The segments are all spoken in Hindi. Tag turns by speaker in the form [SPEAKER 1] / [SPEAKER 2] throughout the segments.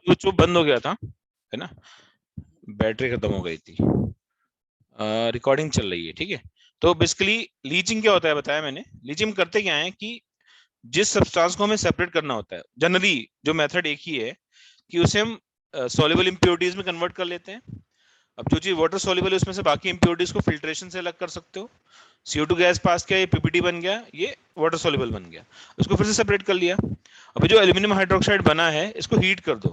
[SPEAKER 1] जो बंद हो गया था, है ना, बैटरी खत्म हो गई थी। रिकॉर्डिंग चल रही है, ठीक है। तो बेसिकली लीचिंग क्या होता है बताया मैंने। लीचिंग करते क्या है कि जिस सब्सटेंस को हमें सेपरेट करना होता है, जनरली जो मेथड एक ही है कि उसे हम सॉल्युबल इंप्योरिटीज में कन्वर्ट कर लेते हैं। अब जो चीज वाटर सॉल्युबल है उसमें से बाकी इंप्योरिटीज को फिल्ट्रेशन से अलग कर सकते हो। CO2 गैस पास किया, ये PPT बन गया, ये वाटर सॉल्युबल बन गया, उसको फिर से सेपरेट कर लिया। अभी जो एल्यूमिनियम हाइड्रोक्साइड बना है इसको हीट कर दो।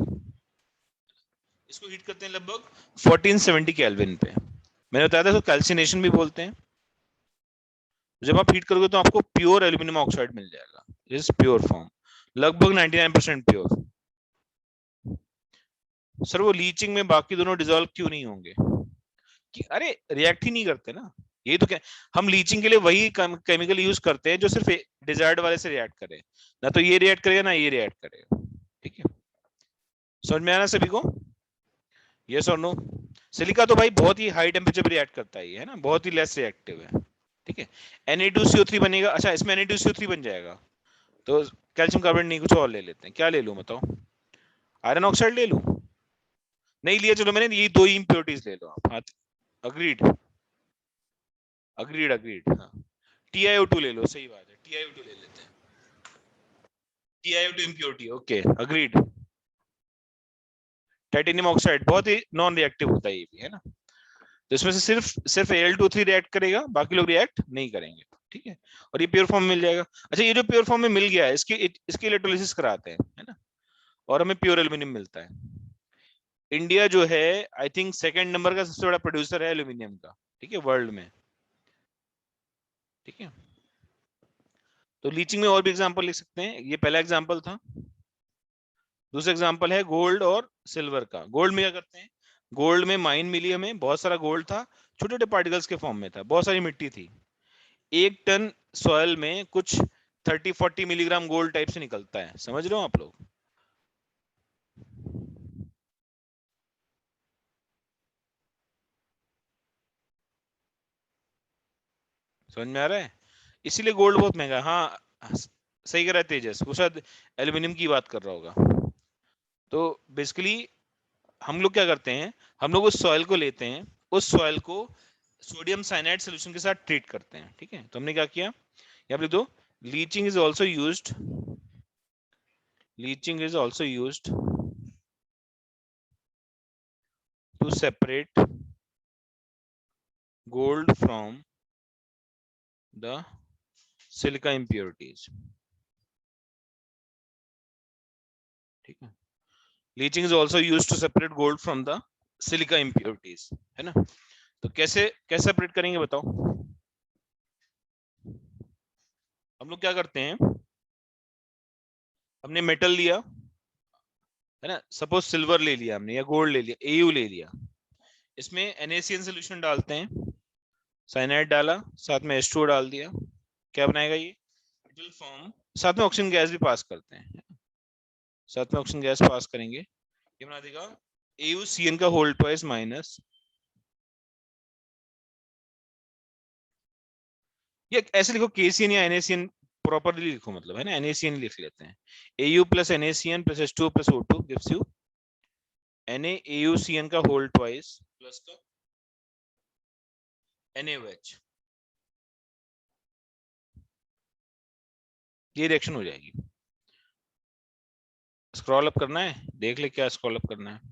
[SPEAKER 1] इसको हीट करते हैं लगभग 1470 केल्विन पे। मैंने बताया था इसको कैल्सिनेशन भी बोलते हैं। जब आप हीट करोगे तो आपको प्योर एल्यूमिनियम ऑक्साइड मिल जाएगा, इस प्योर फॉर्म, लगभग 99% प्योर। सर वो लीचिंग में बाकी दोनों डिजोल्व क्यों नहीं होंगे? कि अरे रिएक्ट ही नहीं करते ना। ये तो क्या, हम लीचिंग के लिए वही केमिकल यूज करते हैं जो सिर्फ डिजायर्ड वाले से रिएक्ट करे, ना तो ये रिएक्ट करेगा ना ये रिएक्ट करेगा। ठीक है, समझ में आना सभी को? यस और नो? सिलिका तो भाई बहुत ही हाई टेम्परेचर पे रिएक्ट करता है, है ना, बहुत ही लेस रिएक्टिव है। ठीक है, Na2CO3 बनेगा। अच्छा, इसमें Na2CO3 बन जाएगा तो कैल्शियम कार्बोनेट नहीं, कुछ और ले लेते हैं। क्या ले लूं बताओ? आयरन ऑक्साइड ले लूं? नहीं लिया, चलो मैंने यही दो ही इंप्योरिटीज ले लो आप। हाँ, अग्रीड, अग्रीड, अग्रीड। हाँ, TiO2 ले लो, सही बात है, TiO2 ले लेते हैं। TiO2 impurity, okay, agreed. Titanium oxide बहुत ही नॉन रिएक्टिव होता है ये भी, है ना। तो इसमें से सिर्फ सिर्फ Al2O3 रिएक्ट करेगा, बाकी लोग रिएक्ट नहीं करेंगे। ठीक है, और ये प्योर फॉर्म मिल जाएगा। अच्छा, ये जो प्योर फॉर्म में मिल गया है इसकी इलेक्ट्रोलिसिस कराते हैं, है ना, और हमें प्योर एल्यूमिनियम मिलता है। इंडिया जो है आई थिंक सेकंड नंबर का सबसे बड़ा प्रोड्यूसर है एल्यूमिनियम का, ठीक है, वर्ल्ड में। ठीक है, तो लीचिंग में और भी एग्जांपल लिख सकते हैं, ये पहला एग्जांपल था। दूसरा एग्जांपल है गोल्ड और सिल्वर का। गोल्ड में क्या करते हैं, गोल्ड में माइन मिली हमें, बहुत सारा गोल्ड था, छोटे छोटे पार्टिकल्स के फॉर्म में था, बहुत सारी मिट्टी थी। 1 टन सॉयल में कुछ 30-40 मिलीग्राम गोल्ड टाइप से निकलता है, समझ रहे हो आप लोग? समझ में आ रहा है? इसीलिए गोल्ड बहुत महंगा है। हाँ, सही कह रहा है तेजस, वो शायद एल्यूमिनियम की बात कर रहा होगा। तो बेसिकली हम लोग क्या करते हैं, हम लोग उस सॉइल को लेते हैं, उस सॉइल को सोडियम साइनाइड सोल्यूशन के साथ ट्रीट करते हैं। ठीक है, तो हमने क्या किया, यहाँ पे लिख दो, leaching is also used, leaching is also used to separate gold from the silica impurities। ठीक है, leaching is also use to separate gold from the silica impurities, है ना। तो कैसे कैसे सेपरेट करेंगे बताओ? हम लोग क्या करते हैं, हमने मेटल लिया, है ना, सपोज सिल्वर ले लिया हमने या गोल्ड ले लिया, AU ले लिया, इसमें NaCN सोल्यूशन डालते हैं, साइनाइड डाला, साथ में H2O डाल दिया, क्या बनाएगा ये, इट विल फॉर्म, साथ में ऑक्सीजन गैस भी पास करते हैं, साथ में ऑक्सीजन गैस पास करेंगे, ये बना देगा AuCN का होल ट्वाइस माइनस, ये ऐसे लिखो KCN या NaCN, प्रॉपरली लिखो, मतलब है ना, NaCN लिख लेते हैं। AU plus NaCN plus H2O plus O2 gives you NaAuCN का होल ट्वाइस प्लस का NaOH। ये रिएक्शन हो जाएगी। स्क्रॉल अप करना है, देख ले क्या स्क्रॉल अप करना है।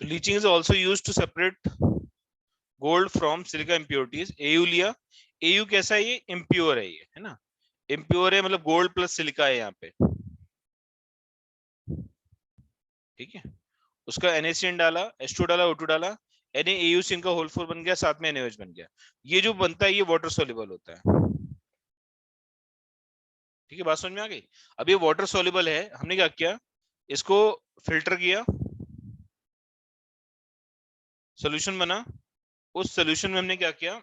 [SPEAKER 1] तो leaching is also use to separate gold from silica impurities. AU लिया, एयू कैसा है, ये इम्प्योर है, ये है ना, इम्प्योर है, मतलब गोल्ड प्लस सिलिका है यहाँ पे, ठीक है। उसका NaCN डाला, H2 डाला, O2 डाला, NaAUCN का होल 4 बन गया, साथ में NaOH बन गया। ये जो बनता है ये वाटर सोल्यूबल होता है, ठीक है, बात समझ में आ गई। अब ये वाटर सोल्यूबल है, हमने क्या किया, इसको फिल्टर किया, सोल्यूशन बना, उस सोल्यूशन में हमने क्या किया,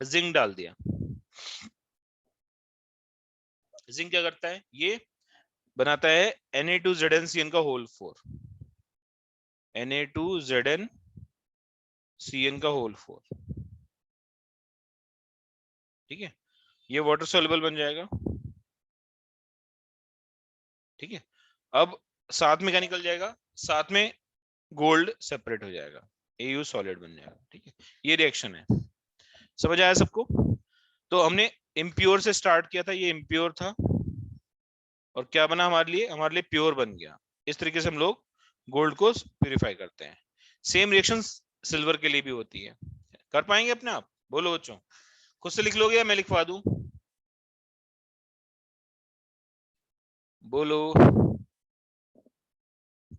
[SPEAKER 1] जिंक डाल दिया। जिंक क्या करता है, ये बनाता है Na2ZnCN का होल 4, Na2ZnCN का होल 4, ठीक है, ये वाटर सोल्यूबल बन जाएगा, ठीक है। अब साथ में क्या निकल जाएगा, साथ में गोल्ड सेपरेट हो जाएगा, Au सॉलिड बन जाएगा, ठीक है। ये रिएक्शन है, समझ आया सबको। तो हमने इम्प्योर से स्टार्ट किया था, ये इम्प्योर था, और क्या बना हमारे लिए प्योर बन गया। इस तरीके से हम लोग गोल्ड को प्यूरिफाई करते हैं। सेम रिएक्शन सिल्वर के लिए भी होती है। कर पाएंगे अपने आप, बोलो बच्चों, खुद से लिख लोगे या मैं लिखवा दूं, बोलो,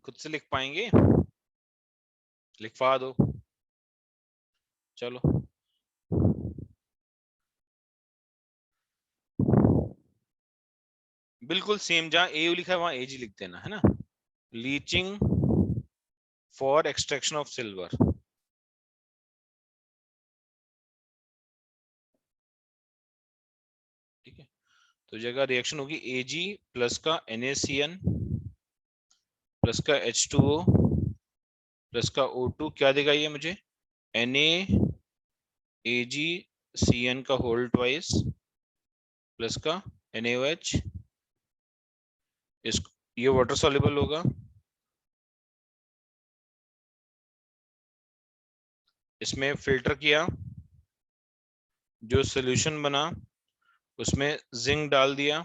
[SPEAKER 1] खुद से लिख पाएंगे, लिखवा दो, चलो। बिल्कुल सेम, जहां एयू लिखा है वहां एजी लिख देना, है ना। Leaching for extraction of silver, ठीक है। तो जगह रिएक्शन होगी Ag प्लस का NaCN प्लस का H2O प्लस का O2, क्या देगा ये मुझे, NaAgCN का होल ट्वाइस प्लस का NaOH, इस ये वाटर सॉल्युबल होगा, इसमें फिल्टर किया, जो सोल्यूशन बना उसमें जिंक डाल दिया,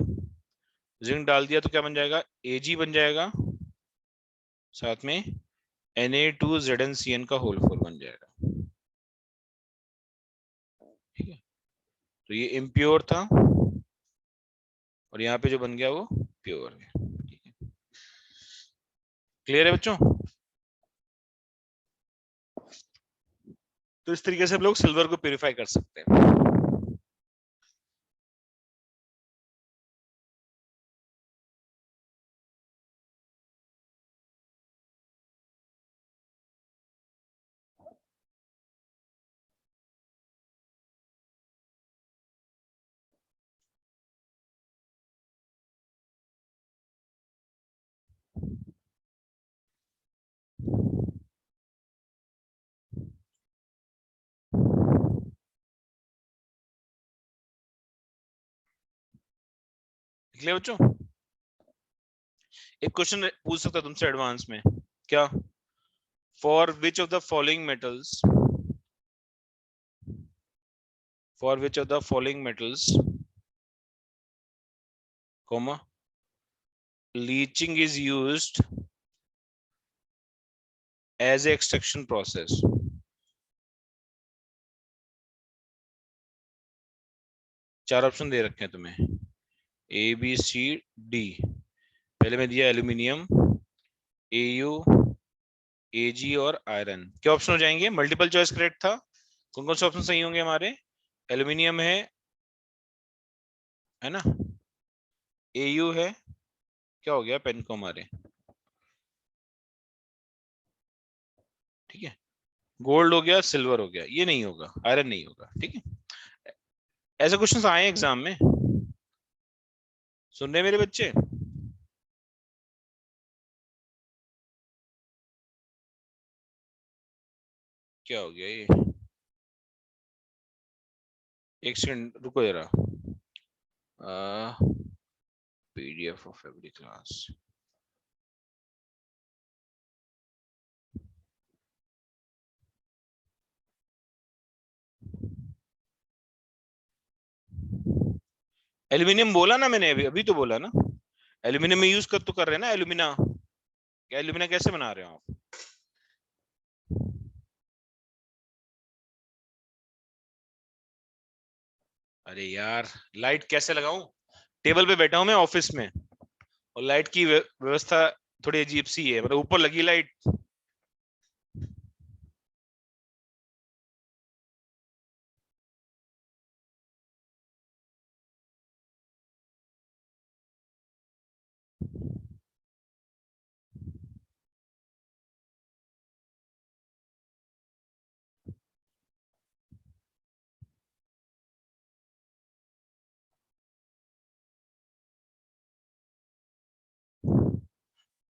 [SPEAKER 1] जिंक डाल दिया तो क्या बन जाएगा, Ag बन जाएगा, साथ में Na2ZnCN का होल 4 बन जाएगा, ठीक है। तो ये इम्प्योर था और यहाँ पे जो बन गया वो प्योर है, ठीक है। क्लियर है बच्चों। तो इस तरीके से हम लोग सिल्वर को प्यूरिफाई कर सकते हैं। क्लियर बच्चों। एक क्वेश्चन पूछ सकता तुमसे एडवांस में, क्या, for which of the following metals, for which of the following metals, comma, leaching is used as a extraction process। चार ऑप्शन दे रखे हैं तुम्हें, ABCD। पहले में दिया एल्यूमिनियम, AU, AG और आयरन। क्या ऑप्शन हो जाएंगे, मल्टीपल चॉइस करेक्ट था, कौन कौन से ऑप्शन सही होंगे हमारे, एल्यूमिनियम है ना, AU है, क्या हो गया पेन को हमारे, ठीक है, गोल्ड हो गया, सिल्वर हो गया, ये नहीं होगा, आयरन नहीं होगा, ठीक है। ऐसे क्वेश्चंस आए एग्जाम में, सुन रहे मेरे बच्चे, क्या हो गया ये, एक सेकंड रुको जरा, PDF of every class, aluminium बोला ना मैंने, अभी अभी तो बोला ना, एल्यूमिनियम में यूज कर तो कर रहे हैं ना, एल्यूमिना, क्या एल्यूमिना कैसे बना रहे हो आप, अरे यार, लाइट कैसे लगाऊं? टेबल पे बैठा हूं मैं ऑफिस में, और लाइट की व्यवस्था थोड़ी अजीब सी है, मतलब ऊपर लगी लाइट।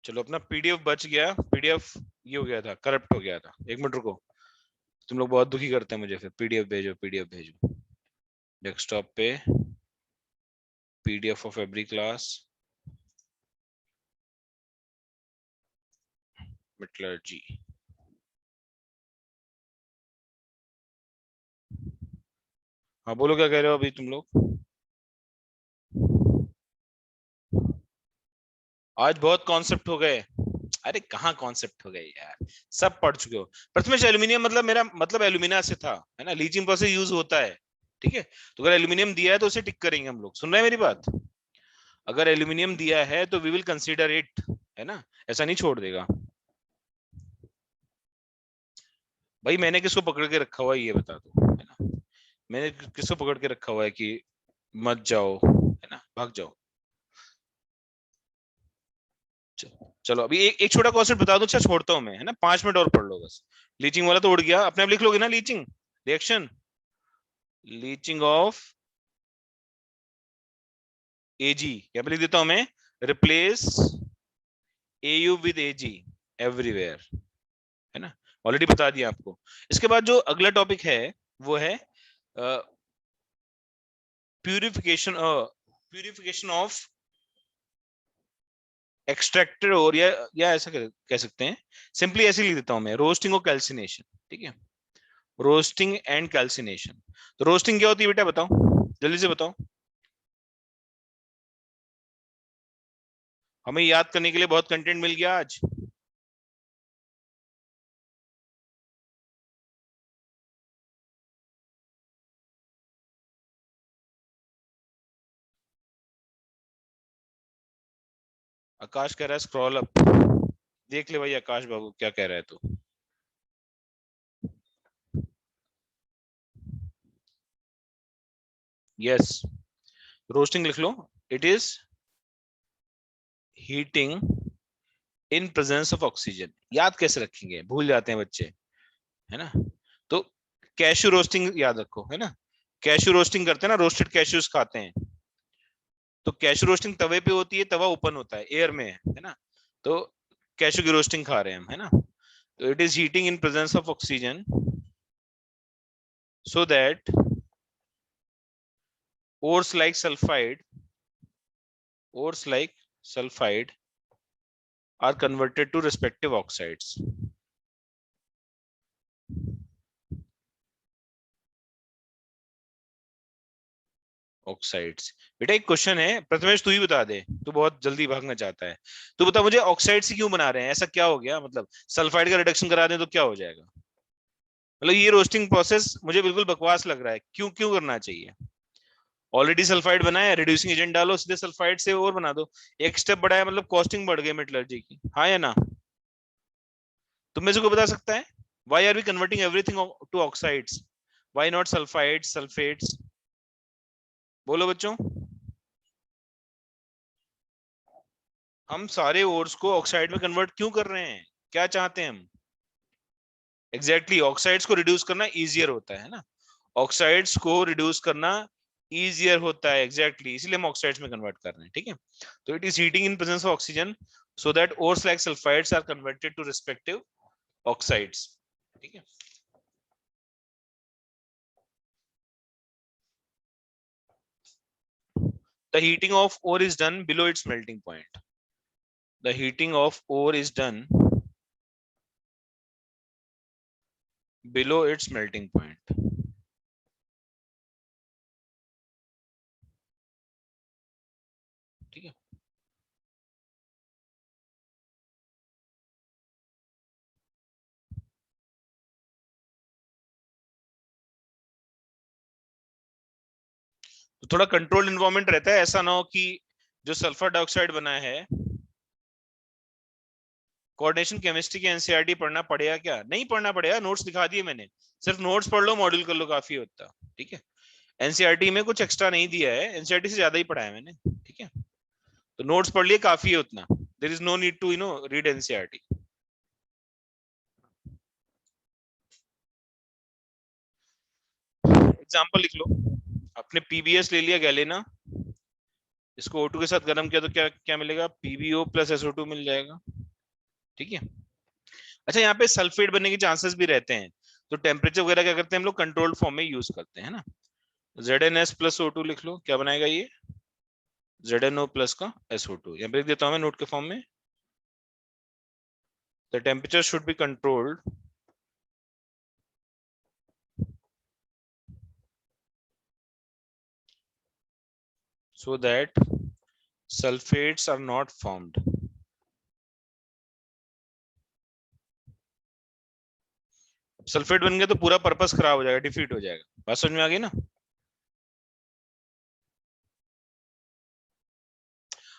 [SPEAKER 1] चलो, अपना पीडीएफ बच गया। पीडीएफ ये हो गया था, करप्ट हो गया था। एक मिनट रुको, तुम लोग बहुत दुखी करते हैं मुझे। फिर पीडीएफ भेजो, पीडीएफ भेजो डेस्कटॉप पे। PDF of every class, metallurgy. हाँ बोलो, क्या कह रहे हो अभी तुम लोग? आज बहुत कॉन्सेप्ट हो गए। अरे कहाँ कॉन्सेप्ट हो गए यार, सब पढ़ चुके हो। प्रथमेश, एल्यूमिनियम मतलब, मेरा मतलब एल्यूमिना से था, है ना? लीचिंग प्रोसेस यूज होता है, ठीक है। तो अगर एल्यूमिनियम दिया है तो उसे टिक करेंगे हम लोग। सुन रहे हैं मेरी बात? अगर एल्यूमिनियम दिया है तो वी विल कंसीडर इट, है ना? ऐसा नहीं छोड़ देगा। भाई मैंने किसको पकड़ के रखा हुआ है ये बता दो, है ना? मैंने किसको पकड़ के रखा हुआ है कि मत जाओ, है ना, भाग जाओ। चलो अभी एक एक छोटा कॉन्सेप्ट बता दो, अच्छा छोड़ता हूँ मैं, है ना? 5 मिनट और पढ़ लो बस। लीचिंग वाला तो उड़ गया, अपने आप लिख लोगे ना? लीचिंग रिएक्शन, लीचिंग ऑफ एजी, क्या लिख देता हूं मैं? Replace AU with AG everywhere, है ना? ऑलरेडी बता दिया आपको। इसके बाद जो अगला टॉपिक है वो है प्यूरिफिकेशन, प्यूरिफिकेशन ऑफ एक्सट्रैक्टेड, और या ऐसा कह सकते हैं। सिंपली ऐसे लिख देता हूं मैं, रोस्टिंग और कैल्सिनेशन, ठीक है? Roasting and calcination. तो रोस्टिंग क्या होती है बेटा, बताओ, जल्दी से बताओ। हमें याद करने के लिए बहुत कंटेंट मिल गया आज। आकाश कह रहा है स्क्रॉल अप। देख ले भाई आकाश बाबू क्या कह रहा है तू। यस, रोस्टिंग लिख लो। It is heating in presence of oxygen. याद कैसे रखेंगे, भूल जाते हैं बच्चे, है ना? तो कैशू रोस्टिंग याद रखो, है ना? कैशू रोस्टिंग करते हैं ना, रोस्टेड कैशूज खाते हैं। तो कैशू रोस्टिंग तवे पे होती है, तवा ओपन होता है, एयर में है ना? तो कैशू की रोस्टिंग खा रहे हैं हम, है ना? तो it is heating in presence of oxygen so that ores like sulfide, ores like sulfide are converted to respective oxides. Oxides. बेटा एक क्वेश्चन है, प्रथमेश तू ही बता दे, तू बहुत जल्दी भागना चाहता है। तू बता मुझे, ऑक्साइड से क्यों बना रहे हैं, ऐसा क्या हो गया? मतलब सल्फाइड का रिडक्शन करा दें तो क्या हो जाएगा? मतलब ये रोस्टिंग प्रोसेस मुझे बिल्कुल बकवास लग रहा है, क्यों क्यों करना चाहिए? ऑलरेडी सल्फाइड बना है, रिड्यूसिंग एजेंट डालो सीधे सल्फाइड से और बना दो। एक स्टेप बढ़ाया, मतलब कॉस्टिंग बढ़ गई मेटलर्जी की, हाँ या ना? तुम में से कोई बता सकता है? Why are we converting everything to oxides? Why not sulphides, sulphates? बोलो बच्चों। हम सारे ओर्स को ऑक्साइड में कन्वर्ट क्यों कर रहे हैं? क्या चाहते हैं हम? एग्जैक्टली exactly, ऑक्साइड्स को रिड्यूस करना इजियर होता है ना? ऑक्साइड्स को रिड्यूस करना इजियर होता है, एग्जैक्टली exactly, इसलिए हम ऑक्साइड्स में कन्वर्ट कर रहे हैं, ठीक है? तो it is heating in presence of oxygen so that ores like sulphides are converted to respective oxides, ठीक है? The heating of ore is done below its melting point. The heating of ore is done below its melting point. ठीक है? तो थोड़ा कंट्रोल्ड एनवायरनमेंट रहता है, ऐसा ना हो कि जो सल्फर डाइऑक्साइड बना है, कोऑर्डिनेशन केमिस्ट्री की एनसीईआरटी पढ़ना पड़ेगा क्या? नहीं पढ़ना पड़ेगा, नोट्स दिखा दिए मैंने, सिर्फ नोट्स पढ़ लो, मॉड्यूल कर लो, काफी होता। ठीक है, एनसीईआरटी में कुछ एक्स्ट्रा नहीं दिया है, एनसीईआरटी से ज्यादा ही पढ़ा है मैंने। ठीक है, तो नोट्स पढ़ लिए काफी है उतना, there is no need to read NCERT. Example लिख लो, आपने पीबीएस ले लिया गैलेना, इसको O2 के साथ गर्म किया तो क्या क्या मिलेगा? PbO प्लस SO2 मिल जाएगा। ठीक है, अच्छा यहाँ पे सल्फेट बनने के चांसेस भी रहते हैं, तो टेम्परेचर वगैरह क्या करते हैं हम लोग? कंट्रोल्ड फॉर्म में यूज करते हैं ना। ZnS प्लस O2 लिख लो, क्या बनाएगा ये? ZnO प्लस का SO2। यहाँ पे लिख देता हूँ मैं नोट के फॉर्म में, the temperature should be controlled so that sulfates are not formed। Sulphate बन गया तो पूरा पर्पस खराब हो जाएगा, डिफीट हो जाएगा। बात समझ में आ गई ना?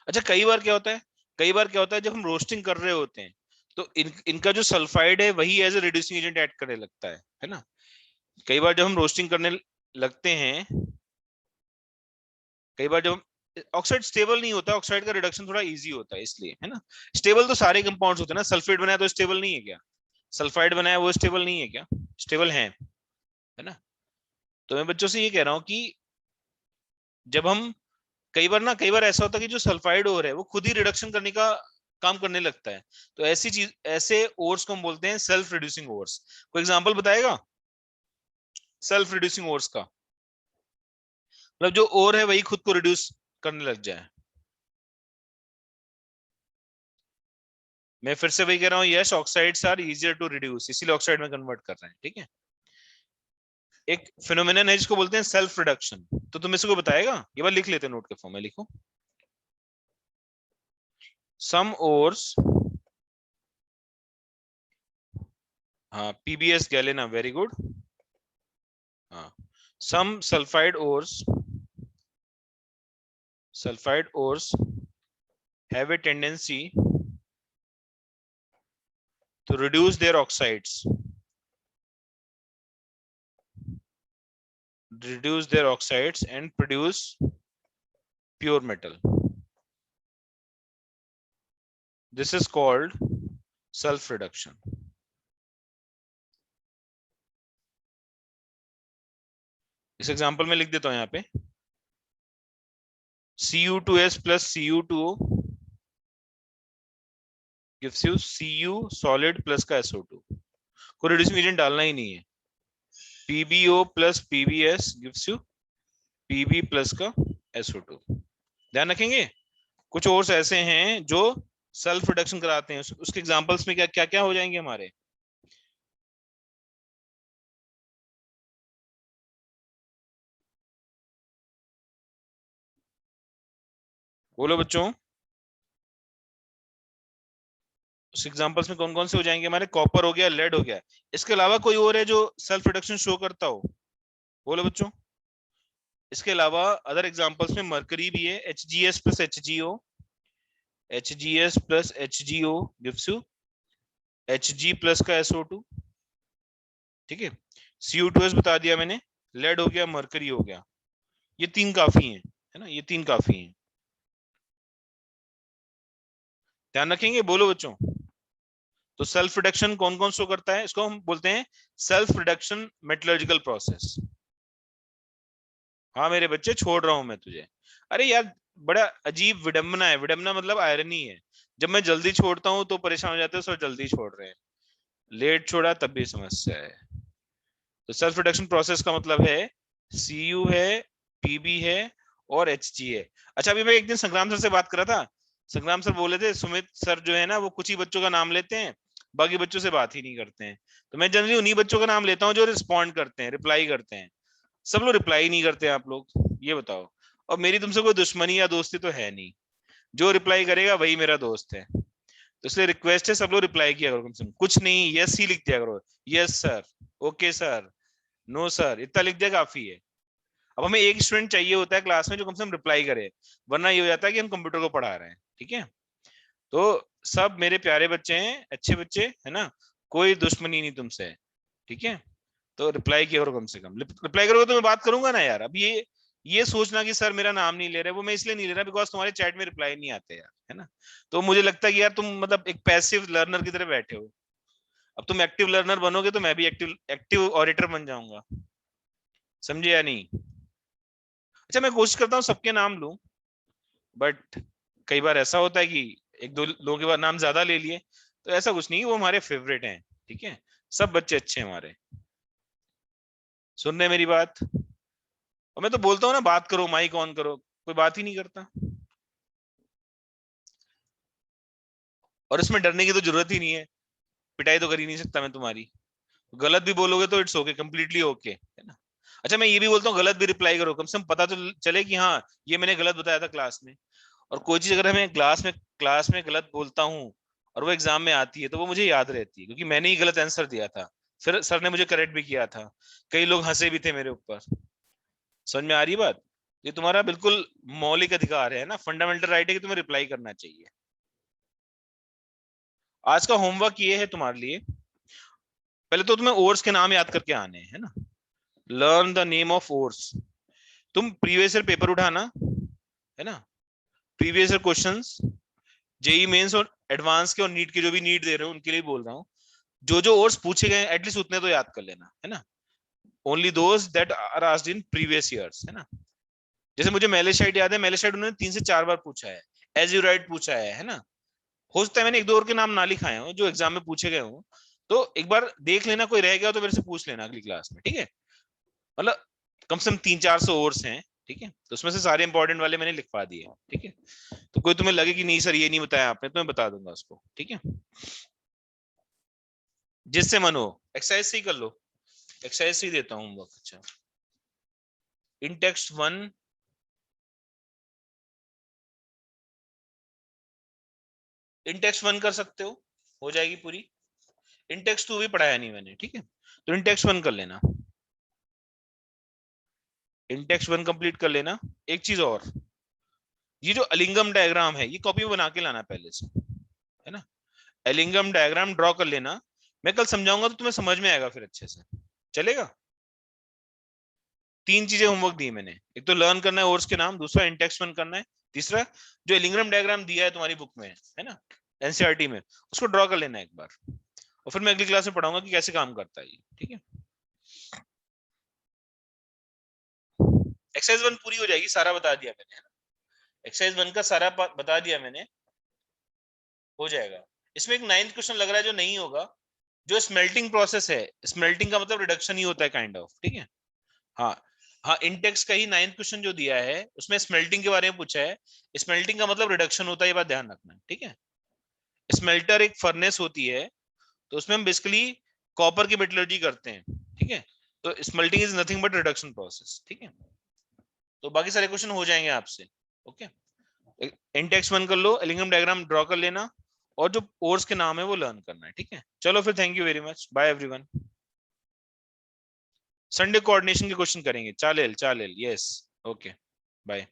[SPEAKER 1] अच्छा कई बार क्या होता है, कई बार क्या होता है जब हम रोस्टिंग कर रहे होते हैं तो इनका जो सल्फाइड है वही as a reducing agent add करने लगता है ना। कई बार जब हम रोस्टिंग करने लगते हैं, कई बार जब ऑक्साइड स्टेबल नहीं होता, ऑक्साइड का रिडक्शन थोड़ा इजी होता है इसलिए, है ना। स्टेबल तो सारे कंपाउंड्स होते हैं ना, सल्फेट बनाया तो स्टेबल नहीं है क्या? सल्फाइड बनाया वो स्टेबल नहीं है क्या? स्टेबल है ना। तो मैं बच्चों से ये कह रहा हूं कि जब हम कई बार ना, कई बार ऐसा होता है कि जो सल्फाइड ओर है वो खुद ही रिडक्शन करने का काम करने लगता है, तो ऐसी चीज, ऐसे ओर्स को हम बोलते हैं सेल्फ रिड्यूसिंग ओर्स। कोई एग्जांपल बताएगा सेल्फ रिड्यूसिंग ओर्स का? मतलब जो ओर है वही खुद को रिड्यूस करने लग जाए। मैं फिर से वही कह रहा हूँ, yes oxides are easier to reduce, इसीलिए ऑक्साइड में कन्वर्ट कर रहे हैं। ठीक है, एक फिनोमेनन है जिसको बोलते हैं सेल्फ रिडक्शन। तो तुम इसको बताएगा? ये बार लिख लेते हैं नोट के फॉर्म में, लिखो सम ओर्स, हाँ पीबीएस गैलेना, वेरी गुड। हाँ, some sulfide ores have a tendency to reduce their oxides, and produce pure metal. This is called self reduction। इस एग्जांपल में लिख देता हूं यहाँ पे, Cu2s plus Cu2O gives you Cu solid plus का SO2, को रिड्यूसिंग एजेंट डालना ही नहीं है। PbO plus PbS gives you Pb plus का SO2। ध्यान रखेंगे, कुछ और ऐसे हैं जो सेल्फ रिडक्शन कराते हैं, उसके एग्जांपल्स में क्या क्या क्या हो जाएंगे हमारे? बोलो बच्चों, उस एग्जांपल्स में कौन कौन से हो जाएंगे हमारे? कॉपर हो गया, लेड हो गया, इसके अलावा कोई और है जो सेल्फ रिडक्शन शो करता हो? बोलो बच्चों, इसके अलावा अदर एग्जांपल्स में मरकरी भी है, HgS plus HgO, HgS plus HgO gives you Hg plus का SO2। ठीक है, Cu2s बता दिया मैंने, लेड हो गया, मरकरी हो गया, ये तीन काफी है ना, ये तीन काफी हैं। ध्यान रखेंगे, बोलो बच्चों। तो सेल्फ रिडक्शन कौन कौन शो करता है? इसको हम बोलते हैं सेल्फ रिडक्शन मेटलर्जिकल प्रोसेस। हाँ मेरे बच्चे, छोड़ रहा हूं मैं तुझे। अरे यार, बड़ा अजीब विडंबना है, विडंबना मतलब आयरनी है। जब मैं जल्दी छोड़ता हूं तो परेशान हो जाते हो, सब जल्दी छोड़ रहे हैं, लेट छोड़ा तब भी समस्या है। तो सेल्फ रिडक्शन प्रोसेस का मतलब है Cu है, Pb है और Hg है। अच्छा अभी मैं एक दिन संग्राम सर से बात कर रहा था, संग्राम सर बोले थे सुमित सर जो है ना वो कुछ ही बच्चों का नाम लेते हैं, बाकी बच्चों से बात ही नहीं करते हैं। तो मैं जनरली उन्हीं बच्चों का नाम लेता हूँ जो रिस्पॉन्ड करते हैं, रिप्लाई करते हैं। सब लोग रिप्लाई नहीं करते हैं आप लोग, ये बताओ। और मेरी तुमसे कोई दुश्मनी या दोस्ती तो है नहीं, जो रिप्लाई करेगा वही मेरा दोस्त है। तो इसलिए रिक्वेस्ट है सब लोग रिप्लाई किया करो, कम से कम कुछ नहीं यस ही लिख दिया करो, yes sir, okay sir, no sir, इतना लिख दिया काफी है। अब हमें एक स्टूडेंट चाहिए होता है क्लास में जो कम से कम रिप्लाई करे, वरना ये हो जाता है कि हम कंप्यूटर को पढ़ा रहे हैं, ठीक है। तो सब मेरे प्यारे बच्चे हैं, अच्छे बच्चे है ना, कोई दुश्मनी नहीं तुमसे, ठीक है। तो रिप्लाई किया करो, कम से कम रिप्लाई करोगे तो मैं बात करूंगा ना यार। अब ये सोचना कि सर मेरा नाम नहीं ले रहे, वो मैं इसलिए नहीं ले रहा बिकॉज तुम्हारे चैट में रिप्लाई नहीं आते यार, है ना। तो मुझे लगता है कि यार तुम मतलब एक पैसिव लर्नर की तरह बैठे हो। अब तुम एक्टिव लर्नर बनोगे तो मैं भी एक्टिव एक्टिव ऑडिटर बन जाऊंगा, समझे या नहीं। अच्छा मैं कोशिश करता हूँ सबके नाम लूं, बट कई बार ऐसा होता है कि एक दो लोगों के बाद नाम ज्यादा ले लिए, तो ऐसा कुछ नहीं, वो हमारे फेवरेट हैं, ठीक है। सब बच्चे अच्छे हैं हमारे, सुन रहे हैं मेरी बात। और मैं तो बोलता हूँ ना बात करो, माइक ऑन करो, कोई बात ही नहीं करता। और इसमें डरने की तो जरूरत ही नहीं है, पिटाई तो कर ही नहीं सकता मैं तुम्हारी। गलत भी बोलोगे तो इट्स ओके, कंप्लीटली ओके, है ना। अच्छा मैं ये भी बोलता हूँ गलत भी रिप्लाई करो, कम से कम पता तो चले कि हाँ ये मैंने गलत बताया था क्लास में। और कोई चीज अगर हमें क्लास में गलत बोलता हूँ और वो एग्जाम में आती है, तो वो मुझे याद रहती है क्योंकि मैंने ही गलत आंसर दिया था, फिर सर ने मुझे करेक्ट भी किया था, कई लोग हंसे भी थे मेरे ऊपर। समझ में आ रही बात। ये तुम्हारा बिल्कुल मौलिक अधिकार है ना, फंडामेंटल राइट है कि तुम्हें रिप्लाई करना चाहिए। आज का होमवर्क ये है तुम्हारे लिए, पहले तो तुम्हें ओर्स के नाम याद करके आने हैं, है ना। Learn the name of ores. तुम प्रीवियस ईयर पेपर उठाना, है ना, previous year questions, JEE Mains और एडवांस के और नीट के, जो भी नीट दे रहे हो उनके लिए बोल रहा हूँ, जो जो ओर्स पूछे गए एटलीस्ट उतने तो याद कर लेना, है ना। Only those that are asked in previous years, है ना। जैसे मुझे मेलेसाइड याद है, मेलेसाइड उन्होंने 3 से 4 बार पूछा है, एज यू राइट पूछा है ना। हो सकता है मैंने एक दो और के नाम ना लिखाए हो जो एग्जाम में पूछे गए हो, तो एक बार देख लेना, कोई रह गया तो मेरे से पूछ लेना अगली क्लास में, ठीक है। मतलब कम से कम 300-400 ओवर्स हैं, ठीक है, तो उसमें से सारे इंपॉर्टेंट वाले मैंने लिखवा दिए, ठीक है। तो कोई तुम्हें लगे कि नहीं सर ये नहीं बताया आपने, तो मैं बता दूंगा उसको, ठीक है। जिससे मन हो एक्सरसाइज से ही कर लो, एक्सरसाइज से ही देता हूँ होमवर्क। अच्छा इन टेक्स्ट 1, इन टेक्स्ट 1 कर सकते हो जाएगी पूरी। इन टेक्स्ट 2 भी पढ़ाया नहीं मैंने, ठीक है, तो इन टेक्स्ट 1 कर लेना, इन टेक्स्ट 1 कंप्लीट कर लेना। एक चीज और, ये जो अलिंगम डायग्राम है ये कॉपी में बना के लाना पहले से, है ना। एलिंगम डायग्राम ड्रॉ कर लेना, मैं कल समझाऊंगा तो तुम्हें समझ में आएगा फिर अच्छे से, चलेगा। 3 चीजें होमवर्क दी मैंने, एक तो लर्न करना है ओर्स के नाम, दूसरा इंटेक्स्ट वन करना है, तीसरा जो एलिंगम डायग्राम दिया है तुम्हारी बुक में, है ना, एनसीईआरटी में, उसको ड्रॉ कर लेना एक बार, और फिर मैं अगली क्लास में पढ़ाऊंगा कि कैसे काम करता है ये, ठीक है। एक्सरसाइज 1 पूरी हो जाएगी, सारा बता दिया मैंने, है ना। एक्सरसाइज 1 का सारा बता दिया मैंने, हो जाएगा। इसमें एक 9th क्वेश्चन लग रहा है जो नहीं होगा, जो स्मेल्टिंग प्रोसेस है, स्मेल्टिंग का मतलब रिडक्शन ही होता है काइंड ऑफ, ठीक है। हाँ हाँ, इंटेक्स का ही 9th क्वेश्चन जो दिया है उसमें स्मेल्टिंग के बारे में पूछा है, स्मेल्टिंग का मतलब रिडक्शन होता है, ये बात ध्यान रखना, ठीक है। स्मेल्टर एक फर्नेस होती है, तो उसमें हम बेसिकली कॉपर की मेटलर्जी करते हैं, ठीक है। तो smelting is nothing but reduction process, ठीक है। तो बाकी सारे क्वेश्चन हो जाएंगे आपसे, ओके। इंटेक्स 1 कर लो, एलिंगम डायग्राम ड्रॉ कर लेना, और जो कोर्स के नाम है वो लर्न करना है, ठीक है। चलो फिर, thank you very much, bye everyone. Sunday coordination के क्वेश्चन करेंगे, चालेल चालेल, यस, ओके, बाय।